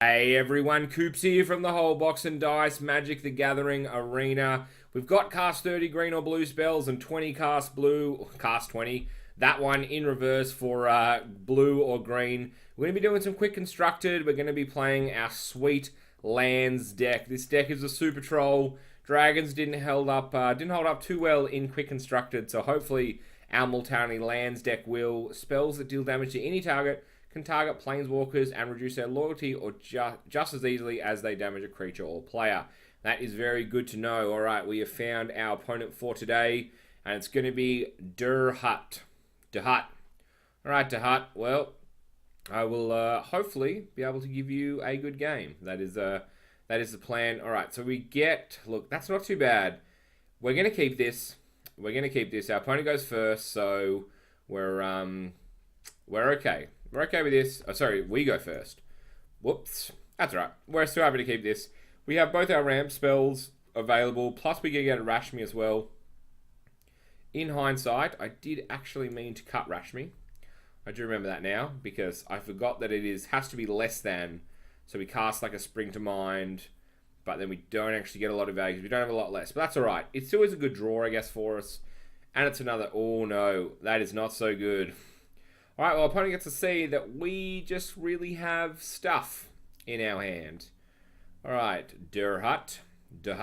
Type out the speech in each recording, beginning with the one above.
Hey everyone, Coops here from the whole Box and Dice Magic the Gathering Arena. We've got cast 30 green or blue spells and 20 cast blue, cast 20. That one in reverse for blue or green. We're going to be doing some quick constructed. We're going to be playing our sweet lands deck. This deck is a super troll. Dragons didn't hold up too well in quick constructed, so hopefully our Multani lands deck will. Spells that deal damage to any target can target planeswalkers and reduce their loyalty or just as easily as they damage a creature or player. That is very good to know. Alright, we have found our opponent for today, and it's going to be Durhut. Alright, Durhut, well, I will hopefully be able to give you a good game. That is the plan. Alright, so we get... Look, that's not too bad. We're going to keep this. Our opponent goes first, so we're okay. We're okay with this. Oh, sorry, we go first. Whoops. That's right. We're still happy to keep this. We have both our ramp spells available, plus we can get a Rashmi as well. In hindsight, I did actually mean to cut Rashmi. I do remember that now, because I forgot that has to be less than. So we cast like a Spring to Mind, but then we don't actually get a lot of value. We don't have a lot less, but that's alright. It still is a good draw, I guess, for us. And it's another... Oh, no. That is not so good. Alright, well, opponent gets to see that we just really have stuff in our hand. Alright, Durhut. They're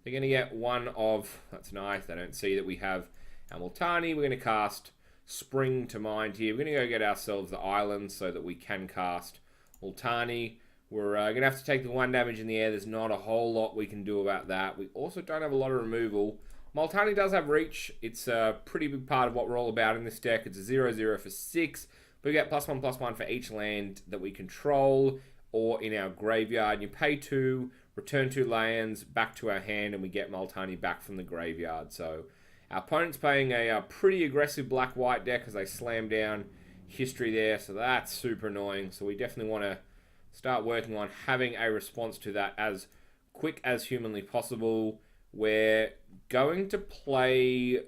going to get one of... That's nice. They don't see that we have our Multani. We're going to cast Spring to Mind here. We're going to go get ourselves the island so that we can cast Multani. We're going to have to take the 1 damage in the air. There's not a whole lot we can do about that. We also don't have a lot of removal. Multani does have reach. It's a pretty big part of what we're all about in this deck. It's a 0/0 for 6. But we get +1/+1 for each land that we control or in our graveyard. You pay 2, return 2 lands back to our hand, and we get Multani back from the graveyard. So our opponent's playing a pretty aggressive black-white deck as they slam down history there. So that's super annoying. So we definitely want to start working on having a response to that as quick as humanly possible. We're going to play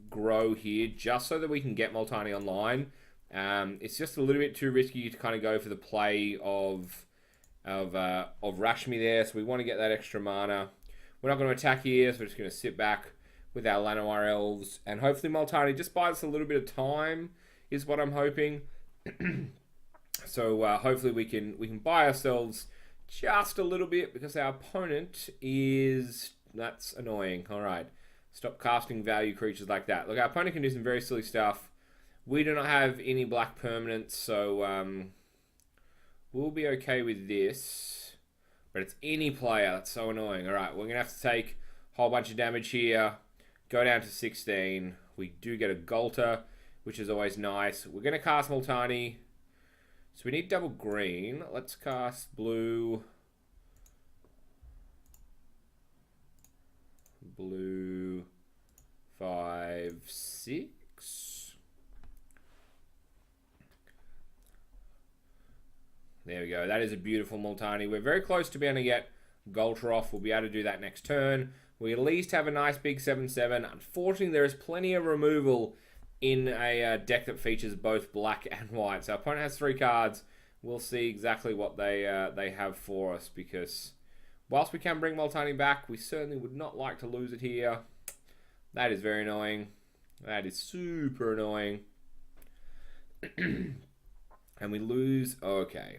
Grow here just so that we can get Multani online. It's just a little bit too risky to kind of go for the play of Rashmi there, so we want to get that extra mana. We're not going to attack here, so we're just going to sit back with our Llanowar Elves, and hopefully Multani just buys us a little bit of time, is what I'm hoping. So hopefully we can buy ourselves just a little bit, because our opponent is... That's annoying. Alright. Stop casting value creatures like that. Look, our opponent can do some very silly stuff. We do not have any black permanents, so we'll be okay with this. But it's any player. That's so annoying. Alright, we're going to have to take a whole bunch of damage here. Go down to 16. We do get a Golter, which is always nice. We're going to cast Multani. So we need double green. Let's cast blue... Blue 5, 6. There we go. That is a beautiful Multani. We're very close to being able to get Golter off. We'll be able to do that next turn. We at least have a nice big 7/7. Unfortunately, there is plenty of removal in a deck that features both black and white. So our opponent has 3 cards. We'll see exactly what they have for us, because... Whilst we can bring Multani back, we certainly would not like to lose it here. That is very annoying. That is super annoying. And we lose... Okay.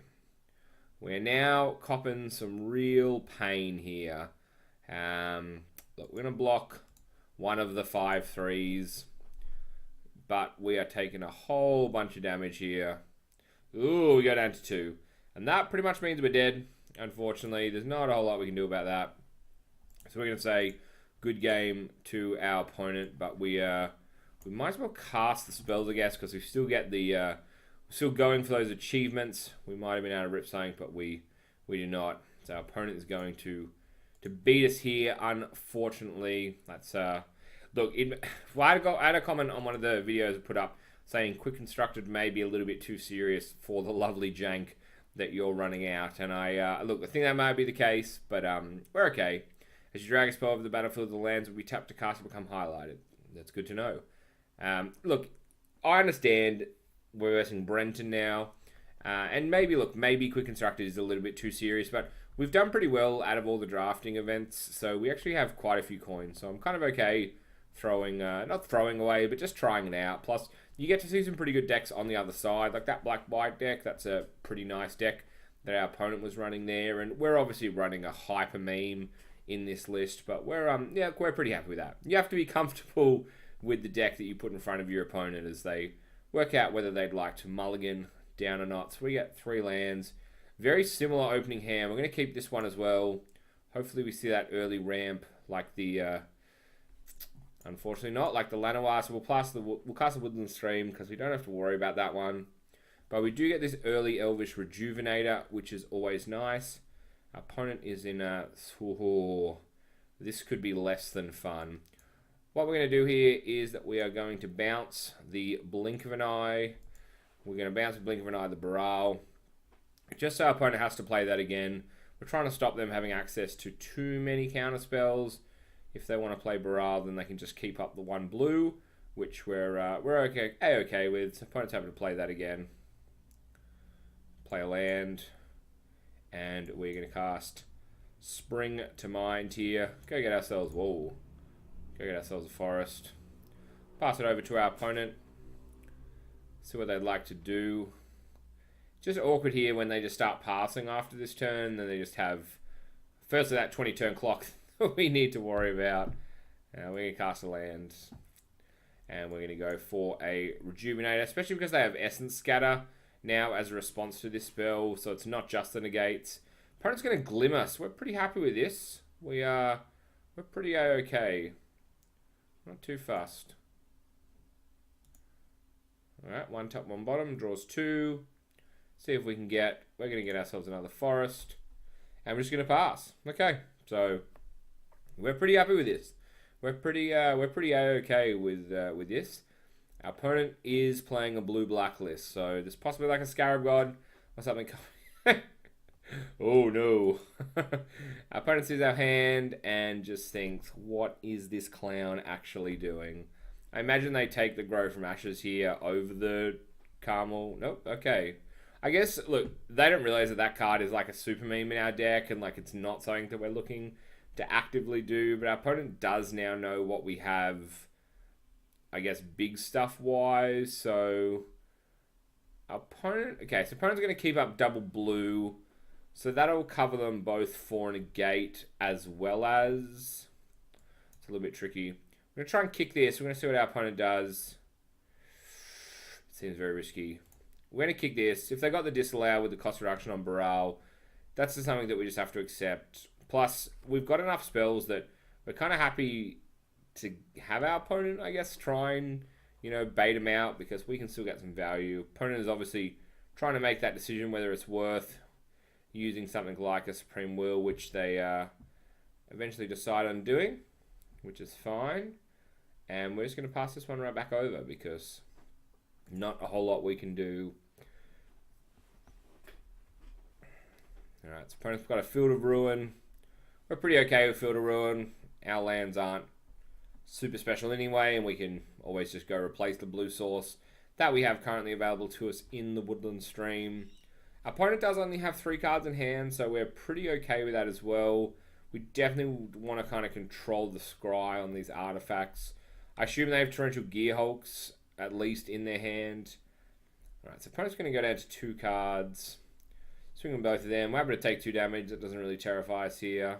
We're now copping some real pain here. Look, we're going to block one of the 5/3s. But we are taking a whole bunch of damage here. Ooh, we go down to 2. And that pretty much means we're dead. Unfortunately, there's not a whole lot we can do about that. So we're going to say good game to our opponent, but we might as well cast the spells, I guess, because we still get the we're still going for those achievements. We might have been able to rip something, but we do not. So our opponent is going to beat us here. Unfortunately, that's look. I had a comment on one of the videos I put up saying quick constructed may be a little bit too serious for the lovely jank that you're running out, and look, I think that might be the case, but we're okay. As you drag a spell over the battlefield, the lands will be tapped to cast and become highlighted. That's good to know. Look, I understand we're versing Brenton now. And maybe, look, maybe Quick Constructed is a little bit too serious, but we've done pretty well out of all the drafting events, so we actually have quite a few coins. So I'm kind of okay throwing, not throwing away, but just trying it out. Plus, you get to see some pretty good decks on the other side, like that black-white deck. That's a pretty nice deck that our opponent was running there, and we're obviously running a hyper meme in this list, but we're pretty happy with that. You have to be comfortable with the deck that you put in front of your opponent as they work out whether they'd like to mulligan down or not. So we get 3 lands. Very similar opening hand. We're going to keep this one as well. Hopefully we see that early ramp like the... unfortunately not, like the Lanoir. So we'll cast the Woodland Stream because we don't have to worry about that one. But we do get this early Elvish Rejuvenator, which is always nice. Our opponent is in a... this could be less than fun. What we're going to do here is that we are going to bounce the Blink of an Eye. We're going to bounce the Blink of an Eye, the Baral. Just so our opponent has to play that again. We're trying to stop them having access to too many counter spells. If they want to play Baral, then they can just keep up the 1 blue, which we're okay with. So opponent's having to play that again. Play a land. And we're going to cast Spring to Mind here. Go get ourselves... Whoa. Go get ourselves a forest. Pass it over to our opponent. See what they'd like to do. Just awkward here when they just start passing after this turn. Then they just have... Firstly, that 20 turn clock we need to worry about. We're going to cast a land. And we're going to go for a Rejuvenator. Especially because they have Essence Scatter now as a response to this spell. So it's not just the negates. Opponent's going to Glimmer. So we're pretty happy with this. We're pretty okay. Not too fast. Alright, 1 top, 1 bottom. Draws 2. See if we can get... We're going to get ourselves another forest. And we're just going to pass. Okay, so... We're pretty happy with this. We're pretty okay with this. Our opponent is playing a blue-black list. So there's possibly like a Scarab God or something. Oh no. Our opponent sees our hand and just thinks, what is this clown actually doing? I imagine they take the Grow from Ashes here over the Carmel. Nope, okay. I guess, look, they don't realize that that card is like a super meme in our deck and like it's not something that we're looking to actively do, but our opponent does now know what we have, I guess, big stuff wise. So our opponent, okay, so opponent's going to keep up double blue. So that'll cover them both for negate as well as... It's a little bit tricky. We're going to try and kick this. We're going to see what our opponent does. It seems very risky. We're going to kick this. If they got the disallow with the cost reduction on Baral, that's just something that we just have to accept. Plus, we've got enough spells that we're kind of happy to have our opponent, I guess, try and, you know, bait him out because we can still get some value. Opponent is obviously trying to make that decision whether it's worth using something like a Supreme Will, which they eventually decide on doing, which is fine. And we're just going to pass this one right back over because not a whole lot we can do. Alright, so opponent's got a Field of Ruin. We're pretty okay with Field of Ruin. Our lands aren't super special anyway, and we can always just go replace the blue source that we have currently available to us in the Woodland Stream. Our opponent does only have 3 cards in hand, so we're pretty okay with that as well. We definitely want to kind of control the scry on these artifacts. I assume they have Torrential Gearhulks at least in their hand. Alright, so opponent's going to go down to 2 cards. Swinging both of them. We're able to take 2 damage. That doesn't really terrify us here.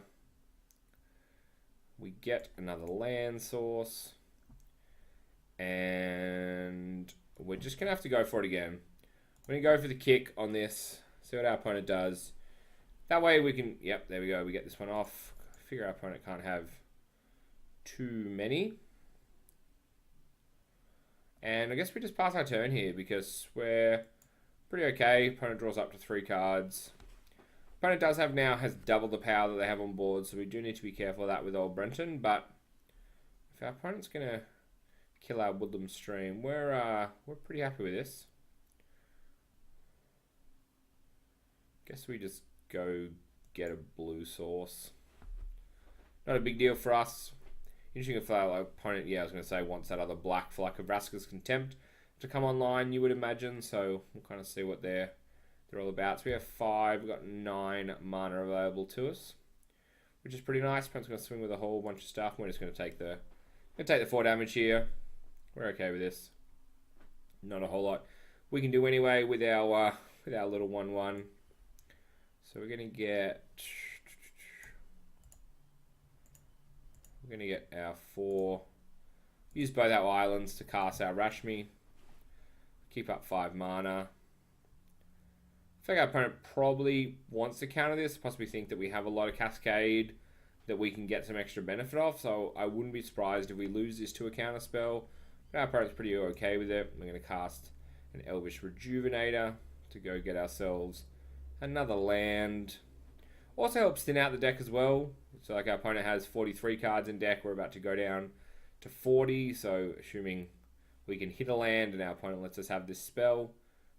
We get another land source. And we're just going to have to go for it again. We're going to go for the kick on this. See what our opponent does. That way we can... Yep, there we go. We get this one off. I figure our opponent can't have too many. And I guess we just pass our turn here because we're pretty okay. Opponent draws up to 3 cards. Opponent does have now has double the power that they have on board, so we do need to be careful of that with old Brenton. But if our opponent's going to kill our Woodland Stream, we're pretty happy with this. Guess we just go get a blue source. Not a big deal for us. Interesting if our opponent, yeah, I was going to say, wants that other black for like a Vraska's Contempt to come online, you would imagine. So we'll kind of see what their they're all about. So we have 5. We've got 9 mana available to us, which is pretty nice. Opponent's going to swing with a whole bunch of stuff. We're just going to take the 4 damage here. We're okay with this. Not a whole lot we can do anyway with our little 1/1. So we're going to get our 4. Use both our islands to cast our Rashmi. Keep up 5 mana. I think our opponent probably wants to counter this. Possibly think that we have a lot of Cascade that we can get some extra benefit of. So I wouldn't be surprised if we lose this to a counter spell. But our opponent's pretty okay with it. We're going to cast an Elvish Rejuvenator to go get ourselves another land. Also helps thin out the deck as well. So like our opponent has 43 cards in deck. We're about to go down to 40. So assuming we can hit a land and our opponent lets us have this spell,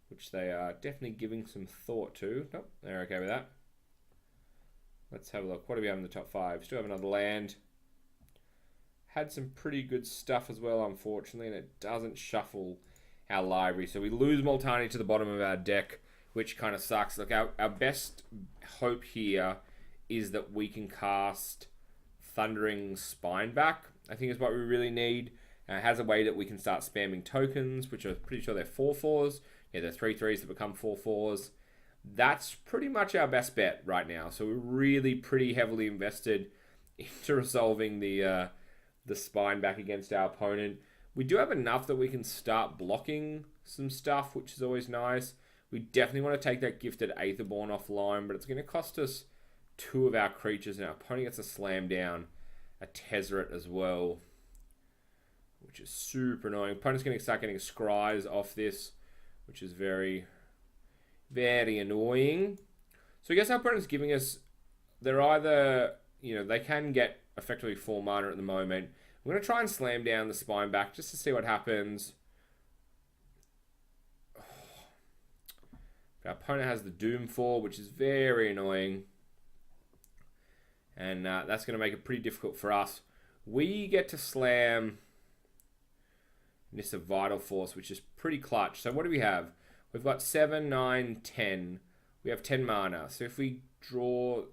which they are definitely giving some thought to. Nope, they're okay with that. Let's have a look. What do we have in the top 5? Still have another land. Had some pretty good stuff as well, unfortunately, and it doesn't shuffle our library. So we lose Multani to the bottom of our deck, which kind of sucks. Look, our best hope here is that we can cast Thundering Spineback, I think is what we really need. It has a way that we can start spamming tokens, which I'm pretty sure they're 4/4s. Yeah, they're 3/3s that become 4/4s. That's pretty much our best bet right now. So we're really pretty heavily invested into resolving the spine back against our opponent. We do have enough that we can start blocking some stuff, which is always nice. We definitely want to take that Gifted Aetherborn offline, but it's going to cost us 2 of our creatures, and our opponent gets to slam down a Tezzeret as well, which is super annoying. Opponent's going to start getting scries off this, which is very, very annoying. So I guess our opponent's giving us, they're either, they can get effectively 4 mana at the moment. I'm going to try and slam down the spine back just to see what happens. Our opponent has the Doomfall, which is very annoying. And that's going to make it pretty difficult for us. We get to slam this a Vital Force, which is pretty clutch. So what do we have? We've got 7, 9, 10. We have 10 mana. So if we draw...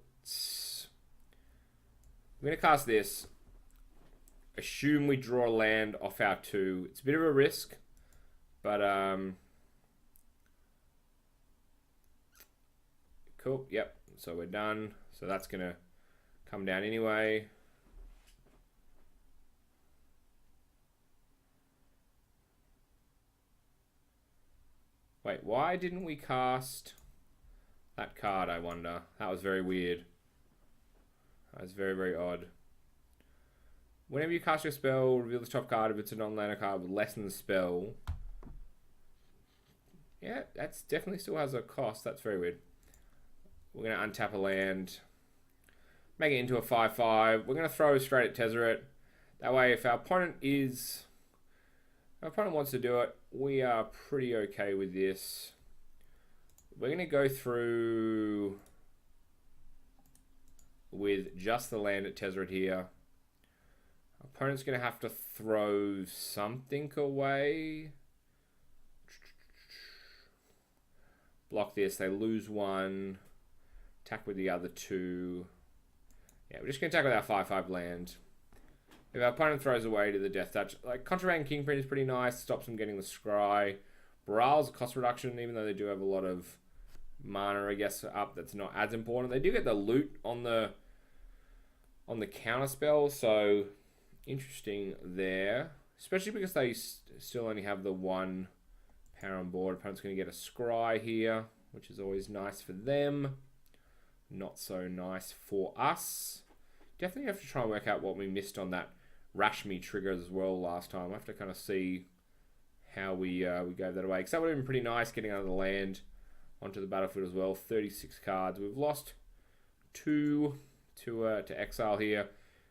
I'm going to cast this. Assume we draw a land off our 2. It's a bit of a risk. But, cool. Yep. So we're done. So that's going to come down anyway. Wait, why didn't we cast that card, I wonder? That was very weird. That was very, very odd. Whenever you cast your spell, reveal the top card if it's a non-land card with less than the spell. Yeah, that's definitely still has a cost. That's very weird. We're going to untap a land. Make it into a 5/5. We're going to throw straight at Tezzeret. That way, if our opponent wants to do it, we are pretty okay with this. We're going to go through with just the land at Tezzeret here. Our opponent's going to have to throw something away. Block this. They lose 1. Attack with the other 2. Yeah, we're just going to attack with our 5/5 land. If our opponent throws away to the Death Touch, like Contraband Kingpin is pretty nice. Stops them getting the Scry. Baral's a cost reduction, even though they do have a lot of mana, I guess, up. That's not as important. They do get the loot on the counter spell, so interesting there. Especially because they still only have the 1 power on board. Opponent's going to get a Scry here, which is always nice for them. Not so nice for us. Definitely have to try and work out what we missed on that Rashmi trigger as well last time. I have to kind of see how we gave that away. Because that would have been pretty nice getting out of the land onto the battlefield as well. 36 cards. We've lost 2 to exile here,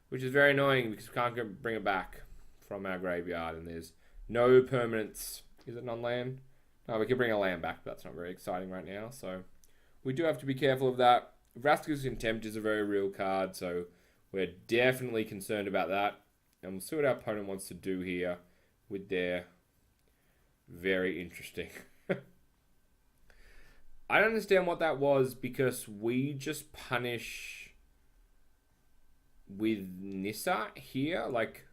which is very annoying because we can't bring it back from our graveyard. And there's no permanents. Is it non-land? No, we can bring a land back, but that's not very exciting right now. So we do have to be careful of that. Vraska's Contempt is a very real card, so we're definitely concerned about that. And we'll see what our opponent wants to do here with their very interesting. I don't understand what that was, because we just punish with Nissa here. Like,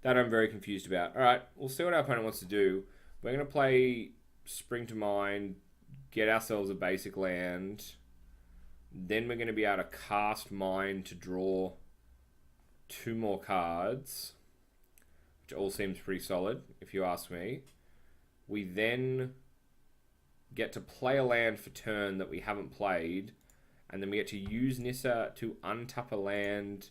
that I'm very confused about. Alright, we'll see what our opponent wants to do. We're going to play Spring to Mind, get ourselves a basic land. Then we're going to be able to cast Mine to draw 2 more cards, which all seems pretty solid, if you ask me. We then get to play a land for turn that we haven't played, and then we get to use Nissa to untap a land,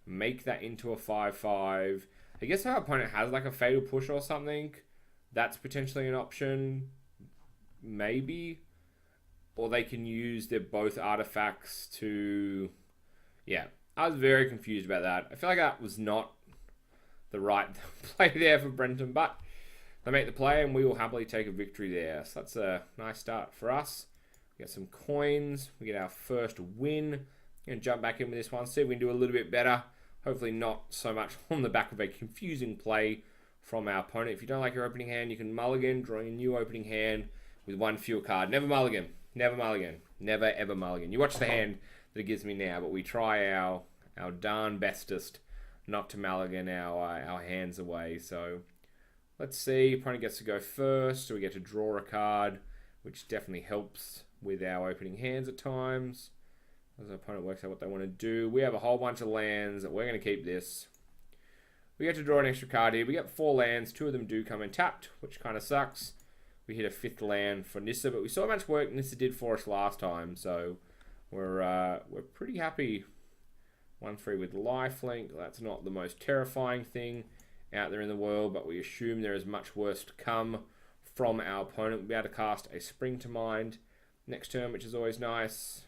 make that into a 5/5. I guess our opponent has like a Fatal Push or something. That's potentially an option, maybe. Or they can use their both artifacts to... Yeah, I was very confused about that. I feel like that was not the right play there for Brenton, but they make the play and we will happily take a victory there. So that's a nice start for us. We get some coins. We get our first win. We're going to jump back in with this one, see if we can do a little bit better. Hopefully not so much on the back of a confusing play from our opponent. If you don't like your opening hand, you can mulligan, draw a new opening hand with 1 fewer card. Never mulligan. Never mulligan. Never ever mulligan. You watch the hand that it gives me now, but we try our darn bestest not to mulligan our hands away. So let's see. Opponent gets to go first, so we get to draw a card, which definitely helps with our opening hands at times. As our opponent works out what they want to do. We have a whole bunch of lands. We're going to keep this. We get to draw an extra card here. We get 4 lands. 2 of them do come in tapped, which kind of sucks. We hit a 5th land for Nissa, but we saw how much work Nissa did for us last time, so we're pretty happy. 1/3 with lifelink. That's not the most terrifying thing out there in the world, but we assume there is much worse to come from our opponent. We'll be able to cast a Spring to Mind next turn, which is always nice.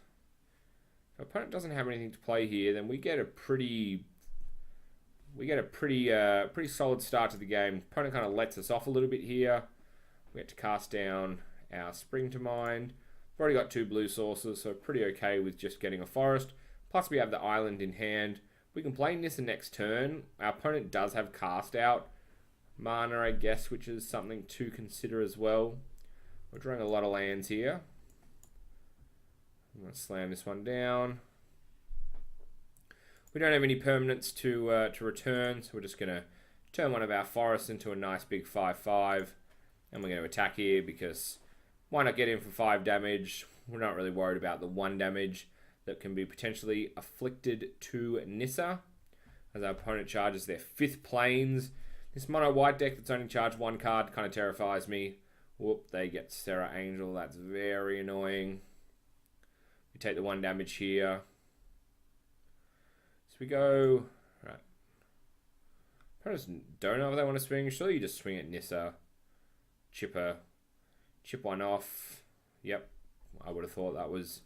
If our opponent doesn't have anything to play here, then we get a pretty solid start to the game. Opponent kind of lets us off a little bit here. We get to cast down our Spring to Mind. We've already got 2 blue sources, so pretty okay with just getting a forest. Plus we have the island in hand. We can play Nissa next turn. Our opponent does have cast out mana, I guess, which is something to consider as well. We're drawing a lot of lands here. I'm going to slam this one down. We don't have any permanents to return, so we're just going to turn one of our forests into a nice big 5/5. And we're going to attack here because why not get in for 5 damage? We're not really worried about the 1 damage that can be potentially afflicted to Nissa, as our opponent charges their 5th planes. This mono white deck that's only charged 1 card kind of terrifies me. Whoop, they get Serra Angel. That's very annoying. We take the 1 damage here. So we go... Right. Opponents don't know if they want to swing. Surely you just swing at Nissa. Chip one off. Yep, I would have thought that was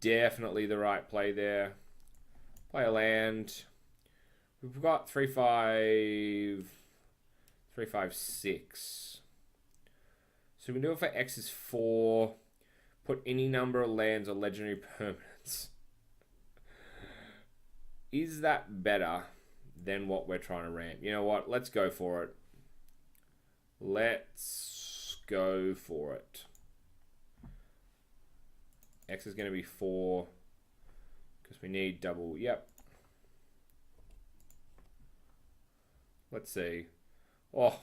definitely the right play there. Play a land. We've got 3/5, 3/5/6. So we can do it for X is 4. Put any number of lands or legendary permanents. Is that better than what we're trying to ramp? You know what? Let's go for it. Let's go for it. X is going to be 4 because we need double. Yep. Let's see. Oh,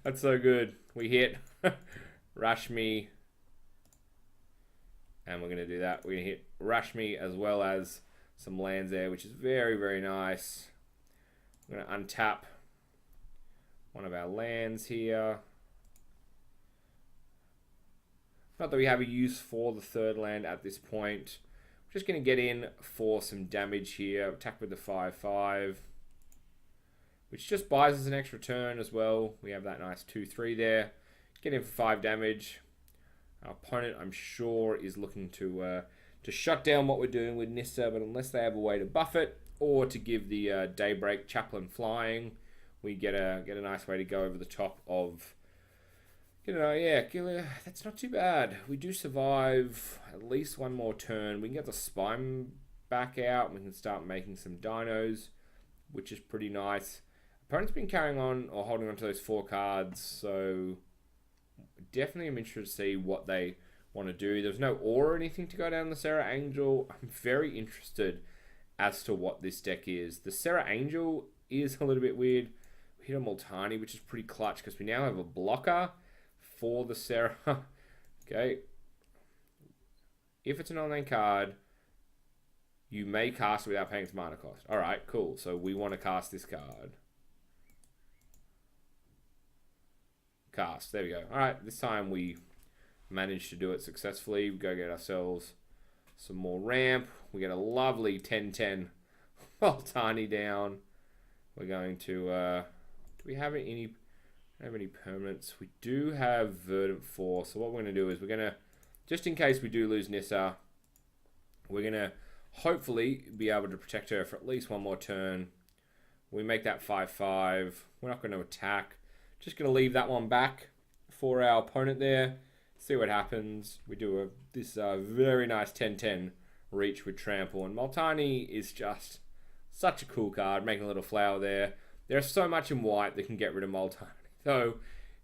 that's so good. We hit Rashmi, and we're going to do that. We're going to hit Rashmi as well as some lands there, which is very, very nice. I'm going to untap one of our lands here. Not that we have a use for the 3rd land at this point. We're just going to get in for some damage here. Attack with the 5/5, which just buys us an extra turn as well. We have that nice 2/3 there. Get in for 5 damage. Our opponent, I'm sure, is looking to shut down what we're doing with Nissa, but unless they have a way to buff it or to give the Daybreak Chaplain flying, we get a nice way to go over the top of... that's not too bad. We do survive at least 1 more turn. We can get the Spine back out, and we can start making some dinos, which is pretty nice. Opponent's been carrying on or holding on to those 4 cards, so Definitely am interested to see what they want to do. There's no ore or anything to go down the Serra Angel. I'm very interested as to what this deck is. The Serra Angel is a little bit weird. We hit a Multani, which is pretty clutch because we now have a blocker for the Serra. Okay. If it's an online card, you may cast it without paying its mana cost. Alright, cool. So we want to cast this card. Cast. There we go. Alright, this time we managed to do it successfully. We go get ourselves some more ramp. We get a lovely 10-10 Multani down. We're going to... do we have any permanents? We do have Verdant Force. So what we're going to do is we're going to, just in case we do lose Nissa, we're going to hopefully be able to protect her for at least one more turn. We make that 5-5. We're not going to attack. Just going to leave that one back for our opponent there. See what happens. We do this very nice 10-10 reach with Trample. And Multani is just such a cool card. Making a little flower there. There's so much in white that can get rid of Multani, though,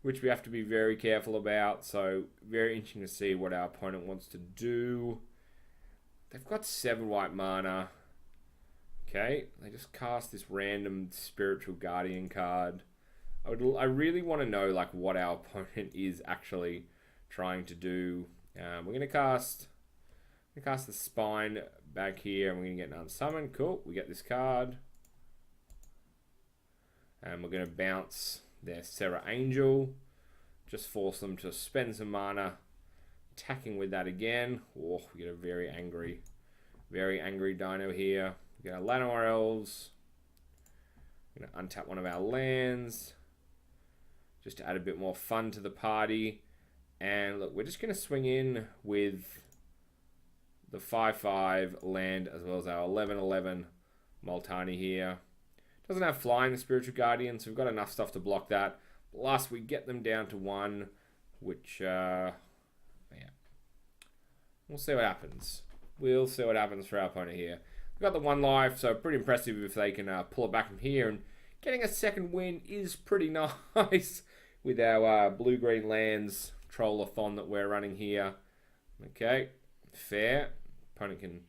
which we have to be very careful about. So very interesting to see what our opponent wants to do. They've got 7 white mana. Okay, they just cast this random Spiritual Guardian card. I really want to know like what our opponent is actually trying to do. We're going to cast the Spine back here, and we're going to get an Unsummon. Cool, we get this card. And we're going to bounce their Serra Angel. Just force them to spend some mana. Attacking with that again. Oh, we get a very angry dino here. We get our Llanowar Elves. We're going to untap one of our lands. Just to add a bit more fun to the party. And look, we're just going to swing in with the 5-5 land as well as our 11-11 Multani here. Doesn't have flying, the Spiritual Guardian, so we've got enough stuff to block that. Plus, we get them down to 1, which, yeah. We'll see what happens. We'll see what happens for our opponent here. We've got the 1 life, so pretty impressive if they can pull it back from here. And getting a second win is pretty nice with our blue-green lands Trollathon that we're running here. Okay, fair. Opponent can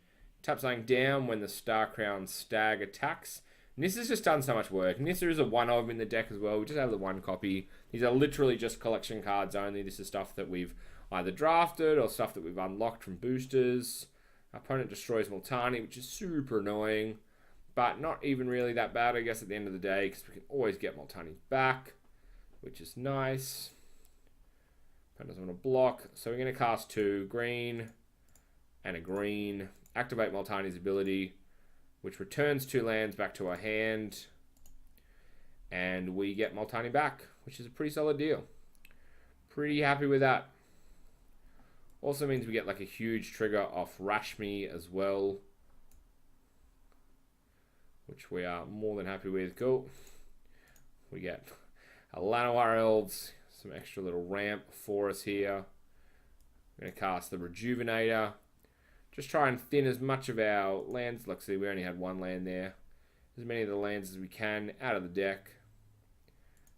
tap something down when the Starcrown Stag attacks. Nissa's just done so much work. Nissa is a one of in the deck as well. We just have the 1 copy. These are literally just collection cards only. This is stuff that we've either drafted or stuff that we've unlocked from boosters. Our opponent destroys Multani, which is super annoying, but not even really that bad, I guess, at the end of the day, because we can always get Multani back, which is nice. Opponent doesn't want to block, so we're going to cast 2 green and a green. Activate Multani's ability, which returns 2 lands back to our hand, and we get Multani back, which is a pretty solid deal. Pretty happy with that. Also means we get like a huge trigger off Rashmi as well, which we are more than happy with. Cool. We get a Llanowar Elves, some extra little ramp for us here. I'm going to cast the Rejuvenator. Just try and thin as much of our lands. Let's see, we only had 1 land there. As many of the lands as we can out of the deck.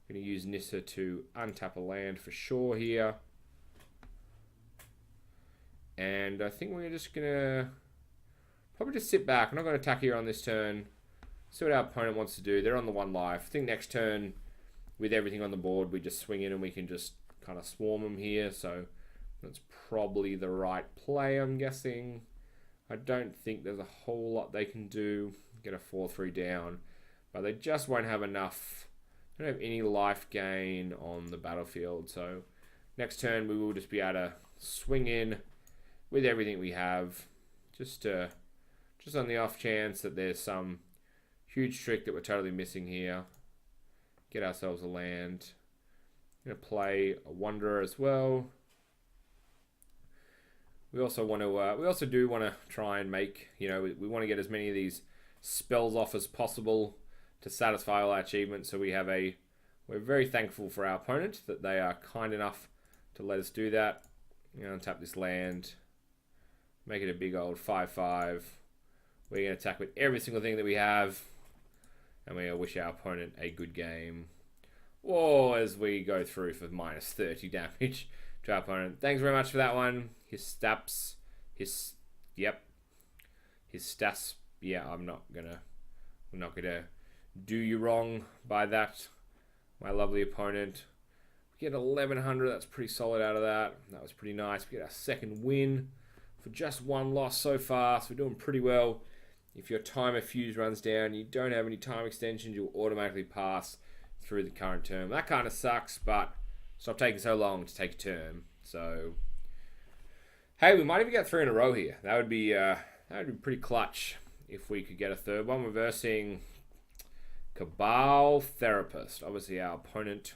I'm going to use Nissa to untap a land for sure here. And I think we're just going to probably just sit back. I'm not going to attack here on this turn. See what our opponent wants to do. They're on the 1 life. I think next turn, with everything on the board, we just swing in and we can just kind of swarm them here. So that's probably the right play, I'm guessing. I don't think there's a whole lot they can do. Get a 4-3 down. But they just won't have enough. They don't have any life gain on the battlefield. So next turn, we will just be able to swing in with everything we have. Just on the off chance that there's some huge trick that we're totally missing here. Get ourselves a land. I'm going to play a Wanderer as well. We also do want to try and make, we want to get as many of these spells off as possible to satisfy all our achievements. So we're very thankful for our opponent that they are kind enough to let us do that. Untap this land, make it a big old 5-5. We're going to attack with every single thing that we have, and we wish our opponent a good game. Whoa, as we go through for minus 30 damage to our opponent. Thanks very much for that one. His stats. Yep. His stats. Yeah, I'm not gonna do you wrong by that, my lovely opponent. We get 1100, that's pretty solid out of that. That was pretty nice. We get our second win for just one loss so far, so we're doing pretty well. If your timer fuse runs down, you don't have any time extensions, you'll automatically pass through the current term. That kind of sucks, but stop taking so long to take a term. So, hey, we might even get 3 in a row here. That would be pretty clutch if we could get a third one. We're versing Cabal Therapist. Obviously, our opponent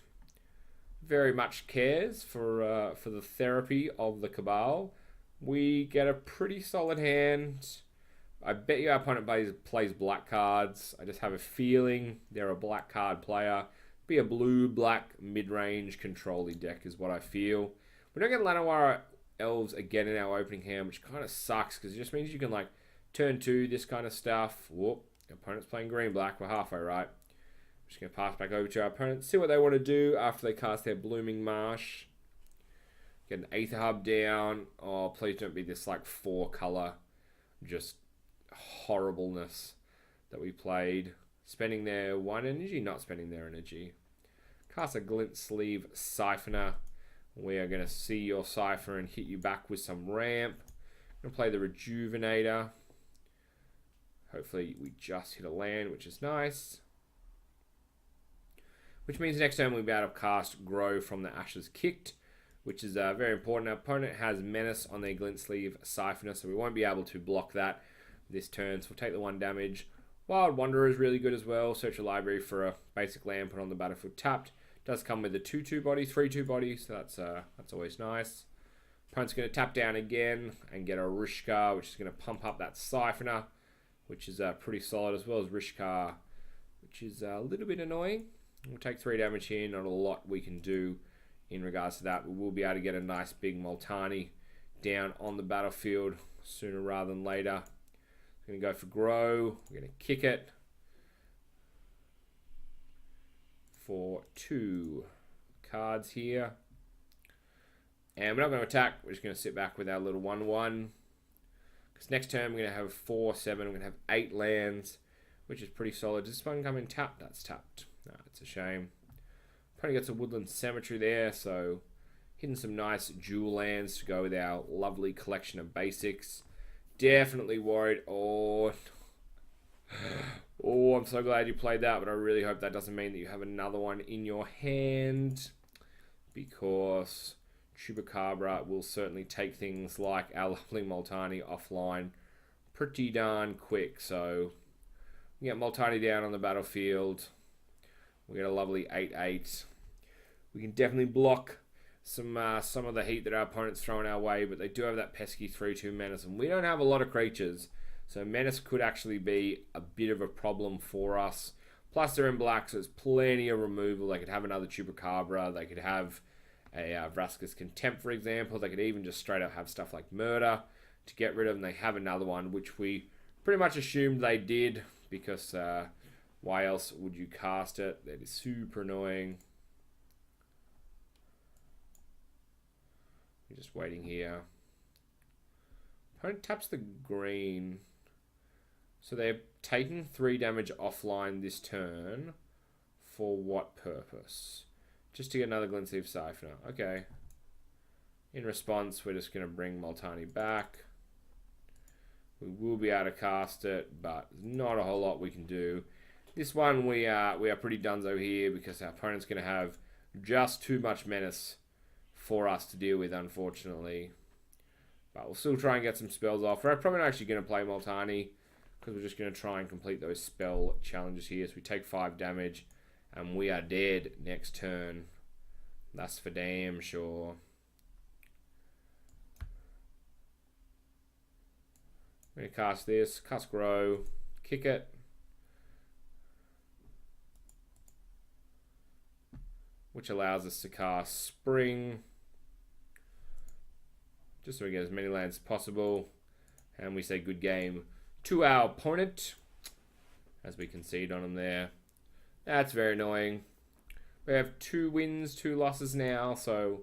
very much cares for the therapy of the Cabal. We get a pretty solid hand. I bet you our opponent plays black cards. I just have a feeling they're a black card player. Be a blue-black mid-range control-y deck is what I feel. We don't get Llanowar Elves again in our opening hand, which kind of sucks because it just means you can like turn 2, this kind of stuff. Whoop, opponent's playing green-black. We're halfway right. I'm just going to pass back over to our opponent, see what they want to do after they cast their Blooming Marsh. Get an Aether Hub down. Oh, please don't be this like 4-color just horribleness that we played. Spending their 1 energy, not spending their energy. Cast a Glint Sleeve Siphoner. We are going to see your Cipher and hit you back with some ramp. I'm going to play the Rejuvenator. Hopefully we just hit a land, which is nice. Which means next turn we'll be able to cast Grow from the Ashes Kicked, which is very important. Our opponent has Menace on their Glint Sleeve Siphoner, so we won't be able to block that this turn. So we'll take the 1 damage. Wild Wanderer is really good as well. Search your library for a basic land, put on the battlefield tapped. Does come with a 2/2 body, 3/2 body, so that's always nice. Opponent's going to tap down again and get a Rishkar, which is going to pump up that Siphoner, which is pretty solid, as well as Rishkar, which is a little bit annoying. We'll take 3 damage here, not a lot we can do in regards to that. We will be able to get a nice big Multani down on the battlefield sooner rather than later. We're going to go for Grow. We're going to kick it for 2 cards here. And we're not going to attack. We're just going to sit back with our little 1/1. Because next turn we're going to have 4, 7. We're going to have 8 lands, which is pretty solid. Does this one come in tapped? That's tapped. No, it's a shame. Probably got some Woodland Cemetery there, so hitting some nice jewel lands to go with our lovely collection of basics. Definitely worried. Oh, I'm so glad you played that, but I really hope that doesn't mean that you have another one in your hand, because Chupacabra will certainly take things like our lovely Multani offline pretty darn quick. So we get Multani down on the battlefield. We get a lovely 8/8. We can definitely block some of the heat that our opponent's throwing our way, but they do have that pesky 3/2 Menace, and we don't have a lot of creatures, so Menace could actually be a bit of a problem for us. Plus they're in black, so there's plenty of removal. They could have another Chupacabra, they could have a Vraska's Contempt, for example. They could even just straight up have stuff like Murder to get rid of, and they have another one, which we pretty much assumed they did, because why else would you cast it? That is super annoying. We're just waiting here. Opponent taps the green. So they're taking 3 damage offline this turn. For what purpose? Just to get another Glint Sleeve Siphoner. Okay. In response, we're just going to bring Multani back. We will be able to cast it, but not a whole lot we can do. This one we are pretty donezo here, because our opponent's going to have just too much menace for us to deal with, unfortunately. But we'll still try and get some spells off. We're probably not actually going to play Multani, because we're just going to try and complete those spell challenges here. So we take 5 damage, and we are dead next turn. That's for damn sure. I'm going to cast this, cast Grow, kick it. Which allows us to cast Spring, just so we get as many lands as possible. And we say good game to our opponent, as we concede on him there. That's very annoying. We have 2 wins, 2 losses now, so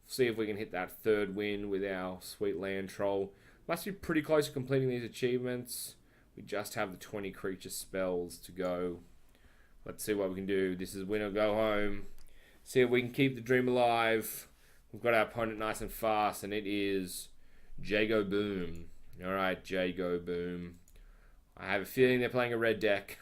see if we can hit that 3rd win with our sweet land troll. Must be pretty close to completing these achievements. We just have the 20 creature spells to go. Let's see what we can do. This is win or go home. See if we can keep the dream alive. We've got our opponent nice and fast, and it is Jago Boom. Alright, Jago Boom. I have a feeling they're playing a red deck.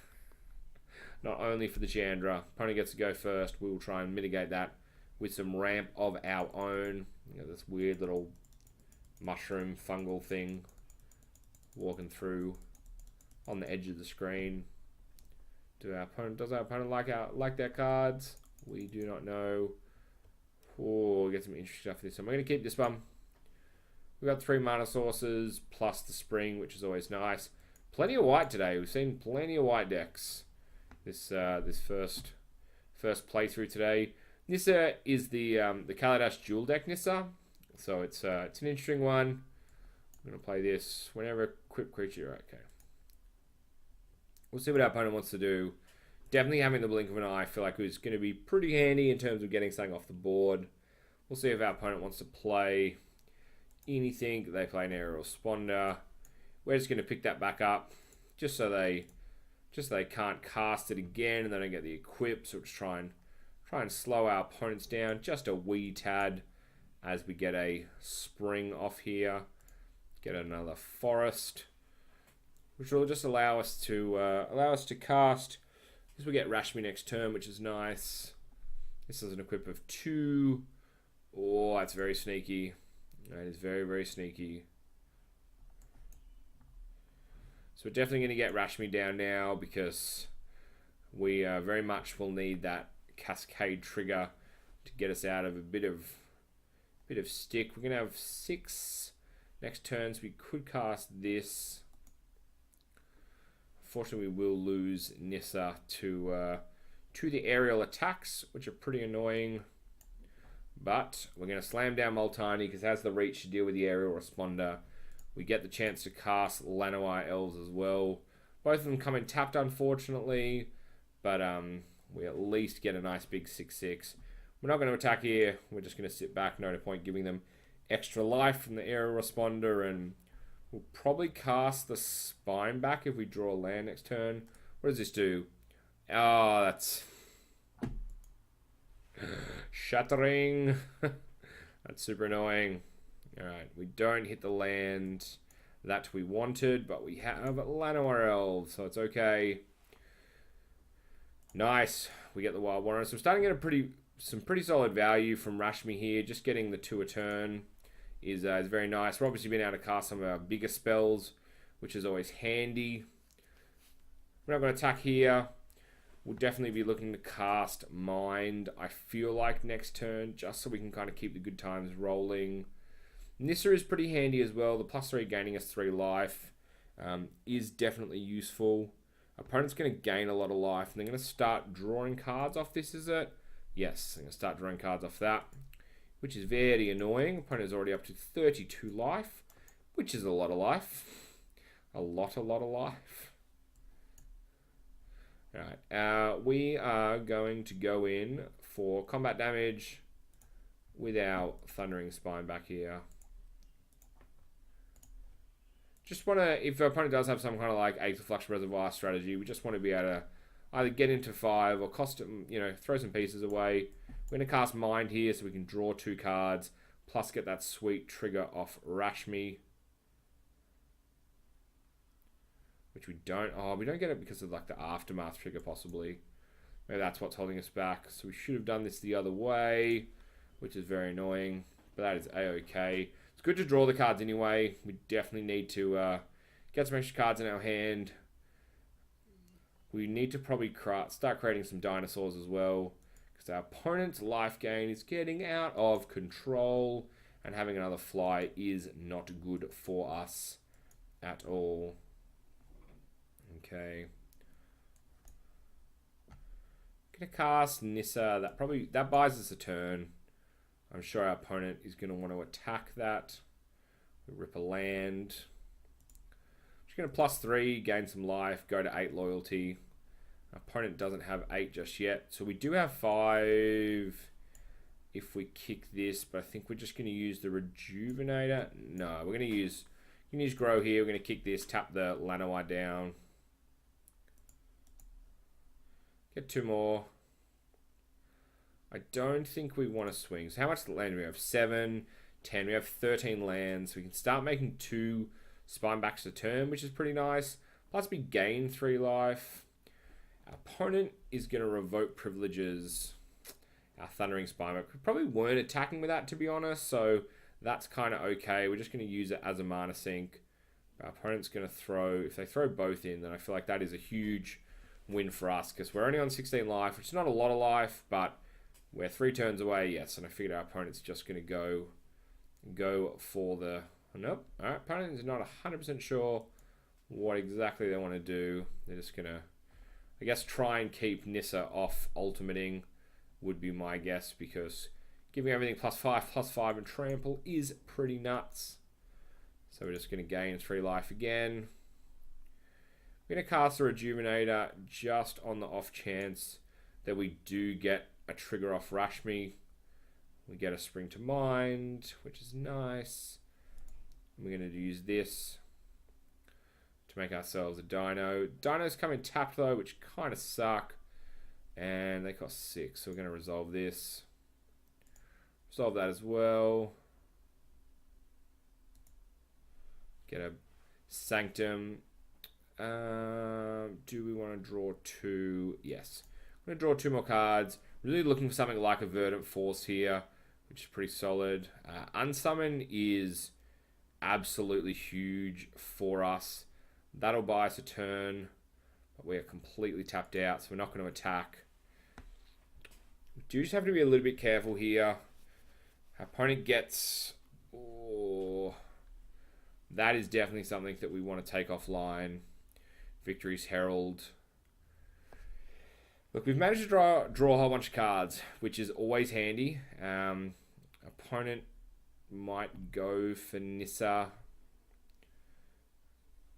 Not only for the Chandra. Opponent gets to go first. We will try and mitigate that with some ramp of our own. You know, this weird little mushroom fungal thing walking through on the edge of the screen. Does our opponent like their cards? We do not know. Oh, we get some interesting stuff for this. So I'm going to keep this one. We've got 3 mana sources plus the spring, which is always nice. Plenty of white today. We've seen plenty of white decks. This first playthrough today. Nissa is the Kaladesh Dual deck Nissa, so it's an interesting one. I'm gonna play this whenever equipped creature. Okay, we'll see what our opponent wants to do. Definitely having the blink of an eye, I feel like is going to be pretty handy in terms of getting something off the board. We'll see if our opponent wants to play anything. They play an aerial spawner. We're just going to pick that back up, just so they can't cast it again and they don't get the equip. So we'll just try and slow our opponents down just a wee tad as we get a spring off here. Get another forest, which will just allow us to cast. This will get Rashmi next turn, which is nice. This is an equip of 2. Oh, that's very sneaky. That is very, very sneaky. So we're definitely going to get Rashmi down now because we very much will need that cascade trigger to get us out of a bit of stick. We're going to have 6 next turns. We could cast this. Unfortunately, we will lose Nissa to the aerial attacks, which are pretty annoying. But we're going to slam down Multani because it has the reach to deal with the aerial responder. We get the chance to cast Llanowar Elves as well. Both of them come in tapped, unfortunately, but we at least get a nice big 6/6. We're not going to attack here. We're just going to sit back. No point giving them extra life from the aerial responder, and we'll probably cast the Spine back if we draw a land next turn. What does this do? Oh, that's shattering. That's super annoying. Alright, we don't hit the land that we wanted, but we have Llanowar Elves, so it's okay. Nice. We get the Wild Wanderer. So we're starting to get some pretty solid value from Rashmi here. Just getting the 2 a turn is very nice. We're obviously being able to cast some of our bigger spells, which is always handy. We're not going to attack here. We'll definitely be looking to cast Mind, I feel like, next turn, just so we can kind of keep the good times rolling. Nissa is pretty handy as well. The +3 gaining us 3 life is definitely useful. Opponent's going to gain a lot of life, and they're going to start drawing cards off this, is it? Yes, they're going to start drawing cards off that, which is very annoying. Opponent's already up to 32 life, which is a lot of life. A lot of life. Alright, we are going to go in for combat damage with our Thundering Spine back here. Just want to, if our opponent does have some kind of like Aether Flux Reservoir strategy, we just want to be able to either get into 5 or cost them, throw some pieces away. We're going to cast Mind here so we can draw 2 cards, plus get that sweet trigger off Rashmi. Which we don't get it because of like the Aftermath trigger possibly. Maybe that's what's holding us back. So we should have done this the other way, which is very annoying, but that is a-okay. It's good to draw the cards anyway. We definitely need to get some extra cards in our hand. We need to probably start creating some dinosaurs as well, because our opponent's life gain is getting out of control, and having another fly is not good for us at all. Okay. Gonna cast Nissa. That buys us a turn. I'm sure our opponent is going to want to attack that. We rip a land. Just going to +3, gain some life, go to 8 loyalty. Our opponent doesn't have 8 just yet. So we do have 5 if we kick this, but I think we're just going to use the Rejuvenator. No, we're going to use Grow here. We're going to kick this, tap the Lanois down. Get 2 more. I don't think we want to swing. So how much land do we have? 7, 10. We have 13 lands. We can start making 2 Spinebacks a turn, which is pretty nice. Plus we gain 3 life. Our opponent is going to revoke privileges. Our Thundering Spineback. We probably weren't attacking with that, to be honest, so that's kind of okay. We're just going to use it as a mana sink. Our opponent's going to throw... If they throw both in, then I feel like that is a huge win for us, because we're only on 16 life, which is not a lot of life, but we're 3 turns away, yes, and I figured our opponent's just going to go for the... Nope. Alright, opponent is not 100% sure what exactly they want to do. They're just going to, I guess, try and keep Nissa off ultimating would be my guess, because giving everything +5/+5 and trample is pretty nuts. So we're just going to gain 3 life again. We're going to cast the Rejuvenator just on the off chance that we do get a trigger off Rashmi. We get a Spring to Mind, which is nice. We're going to use this to make ourselves a Dino. Dinos come in tapped though, which kind of suck. And they cost 6, so we're going to resolve this. Resolve that as well. Get a Sanctum. Do we want to draw 2? Yes. I'm going to draw 2 more cards. Really looking for something like a Verdant Force here, which is pretty solid. Unsummon is absolutely huge for us. That'll buy us a turn, but we are completely tapped out, so we're not going to attack. We do just have to be a little bit careful here. Our opponent gets... Oh, that is definitely something that we want to take offline. Victory's Herald. Look, we've managed to draw a whole bunch of cards, which is always handy. Opponent might go for Nissa.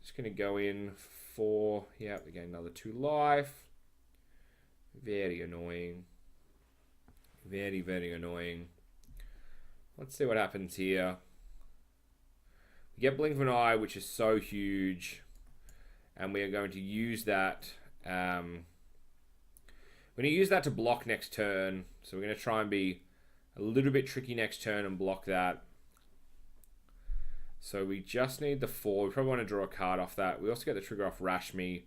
Just going to go in for... Yeah, we get another 2 life. Very annoying. Very, very annoying. Let's see what happens here. We get Blink of an Eye, which is so huge. And we are going to use that... we're going to use that to block next turn. So we're going to try and be a little bit tricky next turn and block that. So we just need the 4. We probably want to draw a card off that. We also get the trigger off Rashmi.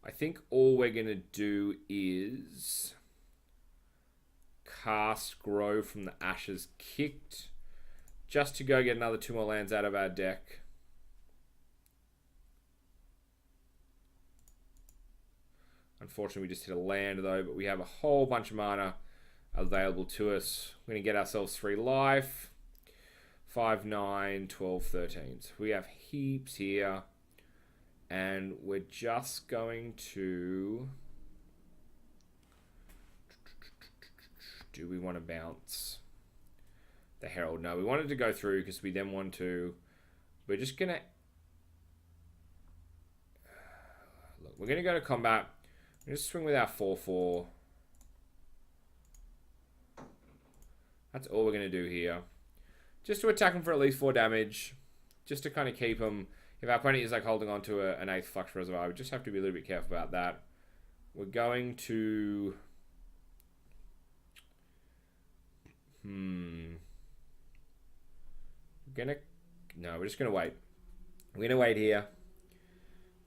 I think all we're going to do is cast Grow from the Ashes Kicked, just to go get another 2 more lands out of our deck. Unfortunately, we just hit a land though, but we have a whole bunch of mana available to us. We're going to get ourselves 3 life. 5, 9, 12, 13. So we have heaps here. And we're just going to... Do we want to bounce the Herald? No, we wanted to go through because we then want to... We're just going to... Look, we're going to go to combat. We're going to swing with our 4/4. That's all we're going to do here. Just to attack him for at least 4 damage. Just to kind of keep him... If our opponent is like holding on to an 8th Flux Reservoir, we just have to be a little bit careful about that. We're going to... We're just going to wait. We're going to wait here.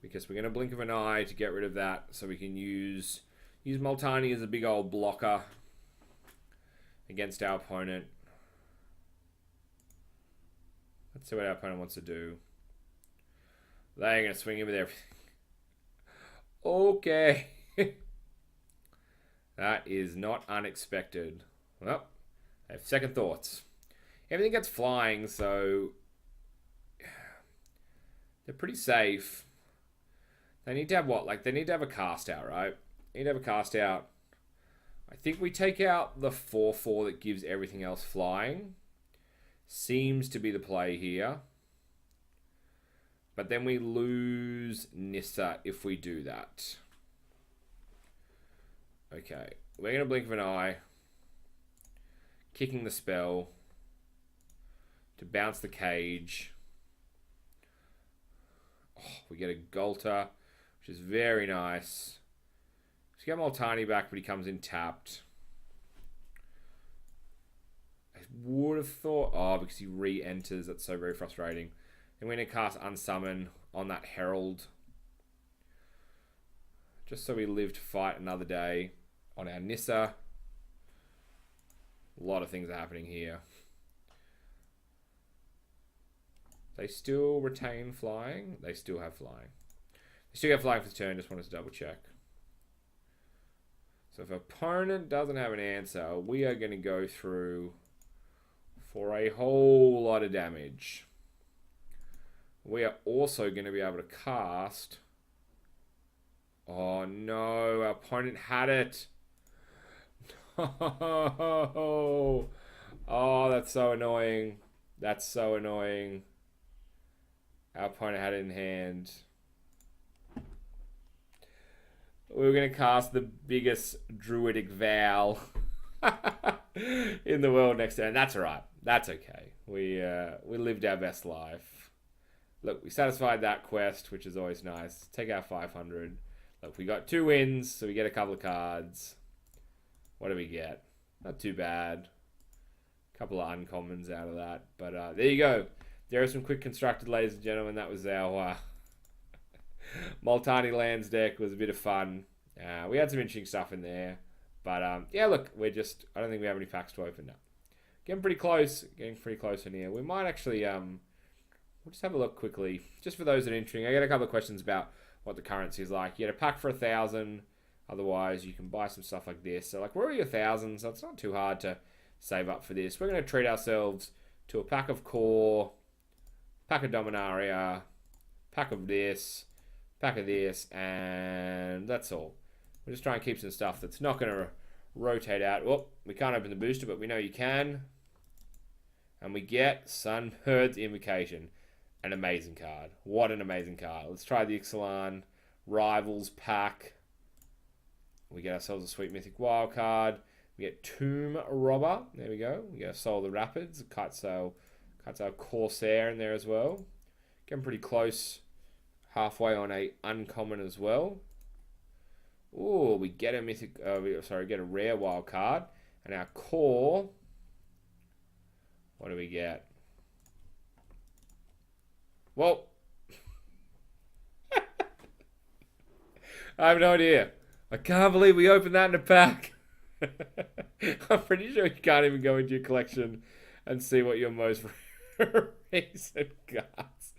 Because we're going to Blink of an Eye to get rid of that. So we can use Multani as a big old blocker against our opponent. Let's see what our opponent wants to do. They're going to swing in with everything. Okay. That is not unexpected. Well, I have second thoughts. Everything gets flying, so they're pretty safe. They need to have what? Like, they need to have a cast out, right? They need to have a cast out. I think we take out the 4/4 that gives everything else flying. Seems to be the play here. But then we lose Nissa if we do that. Okay, we're going to blink of an eye. Kicking the spell to bounce the cage. Oh, we get a Golter, which is very nice. Let's get Multani back, but he comes in tapped. I would have thought... Oh, because he re-enters. That's so very frustrating. And we're going to cast Unsummon on that Herald. Just so we live to fight another day on our Nissa. A lot of things are happening here. They still retain flying. They still have flying. They still have flying for the turn. Just wanted to double check. So if opponent doesn't have an answer, we are going to go through for a whole lot of damage. We are also going to be able to cast... Oh no, our opponent had it. No. Oh, that's so annoying. That's so annoying. Our opponent had it in hand. We were going to cast the biggest druidic vow in the world next turn. That's alright. That's okay. We lived our best life. Look, we satisfied that quest, which is always nice. Take our 500. Look, we got 2 wins, so we get a couple of cards. What do we get? Not too bad. A couple of uncommons out of that. But there you go. There are some quick constructed, ladies and gentlemen. That was our Multani Lands deck. It was a bit of fun. We had some interesting stuff in there. But yeah, look, I don't think we have any packs to open now. Getting pretty close in here. We might actually, we'll just have a look quickly. Just for those that are interesting. I get a couple of questions about what the currency is like. You get a pack for 1,000. Otherwise, you can buy some stuff like this. So, like, we're already 1,000, so it's not too hard to save up for this. We're going to treat ourselves to a pack of Core, pack of Dominaria, pack of this, and that's all. We're just trying to keep some stuff that's not going to rotate out. Well, we can't open the booster, but we know you can. And we get Sunbird's Invocation. An amazing card. What an amazing card. Let's try the Ixalan Rivals pack. We get ourselves a sweet mythic wild card. We get Tomb Robber. There we go. We get a Soul of the Rapids. Kitesail Corsair in there as well. Getting pretty close. Halfway on a uncommon as well. Ooh, we get a mythic. Get a rare wild card. And our core. What do we get? Well, I have no idea. I can't believe we opened that in a pack. I'm pretty sure you can't even go into your collection and see what your most recent cards.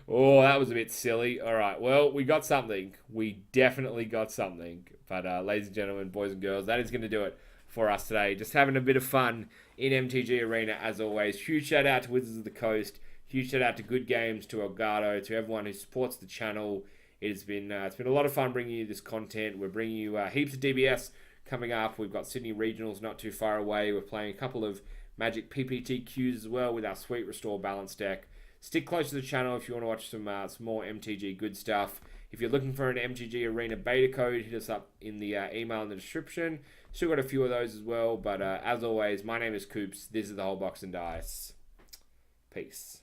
Oh, that was a bit silly. All right, well, we got something. We definitely got something. But ladies and gentlemen, boys and girls, that is going to do it for us today. Just having a bit of fun in MTG Arena as always. Huge shout out to Wizards of the Coast. Huge shout out to Good Games, to Elgato, to everyone who supports the channel. It's been a lot of fun bringing you this content. We're bringing you heaps of DBS coming up. We've got Sydney Regionals not too far away. We're playing a couple of Magic PPTQs as well with our sweet Restore Balance deck. Stick close to the channel if you want to watch some more MTG good stuff. If you're looking for an MTG Arena beta code, hit us up in the email in the description. Still got a few of those as well. But as always, my name is Coops. This is the Whole Box and Dice. Peace.